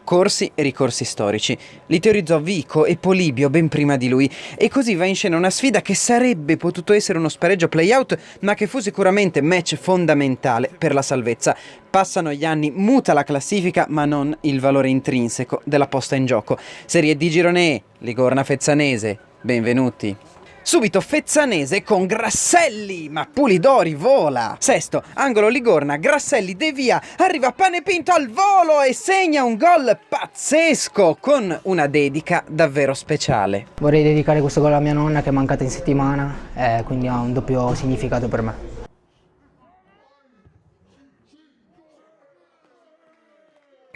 corsi e ricorsi storici. Li teorizzò Vico e Polibio ben prima di lui, e così va in scena una sfida che sarebbe potuto essere uno spareggio play-out, ma che fu sicuramente match fondamentale per la salvezza. Passano gli anni, muta la classifica, ma non il valore intrinseco della posta in gioco. Serie D Girone E, Ligorna Fezzanese, benvenuti. Subito Fezzanese con Grasselli, ma Pulidori vola. Sesto, angolo Ligorna, Grasselli devia, arriva Panepinto al volo e segna un gol pazzesco con una dedica davvero speciale. Vorrei dedicare questo gol a mia nonna che è mancata in settimana, quindi ha un doppio significato per me.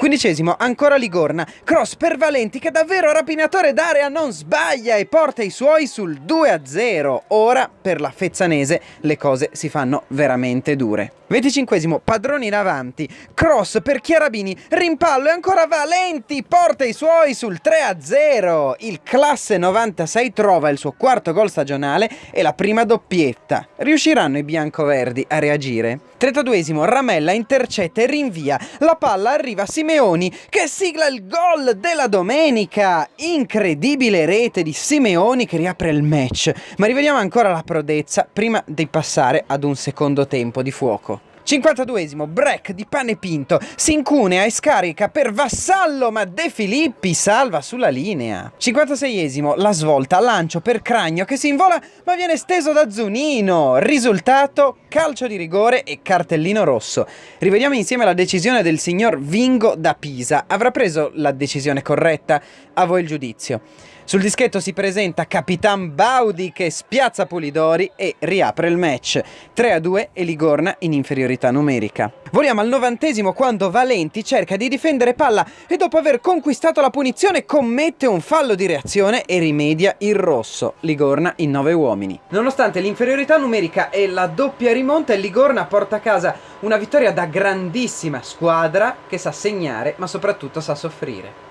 Quindicesimo, ancora Ligorna, cross per Valenti che davvero rapinatore d'area non sbaglia e porta i suoi sul 2-0. Ora per la Fezzanese le cose si fanno veramente dure. 25esimo, Padroni in avanti, cross per Chiarabini, rimpallo e ancora Valenti porta i suoi sul 3-0. Il classe 96 trova il suo quarto gol stagionale e la prima doppietta. Riusciranno i biancoverdi a reagire? 32esimo, Ramella intercetta e rinvia, la palla arriva a Simeoni che sigla il gol della domenica. Incredibile rete di Simeoni che riapre il match, ma rivediamo ancora la prodezza prima di passare ad un secondo tempo di fuoco. 52esimo, break di Panepinto, si incunea e scarica per Vassallo, ma De Filippi salva sulla linea. 56esimo, la svolta, lancio per Cragno che si invola ma viene steso da Zunino. Risultato, calcio di rigore e cartellino rosso. Rivediamo insieme la decisione del signor Vingo da Pisa. Avrà preso la decisione corretta? A voi il giudizio. Sul dischetto si presenta Capitan Baudi che spiazza Pulidori e riapre il match. 3-2 e Ligorna in inferiorità numerica. Voliamo al 90esimo quando Valenti cerca di difendere palla e dopo aver conquistato la punizione commette un fallo di reazione e rimedia il rosso. Ligorna in 9 uomini. Nonostante l'inferiorità numerica e la doppia rimonta, il Ligorna porta a casa una vittoria da grandissima squadra che sa segnare ma soprattutto sa soffrire.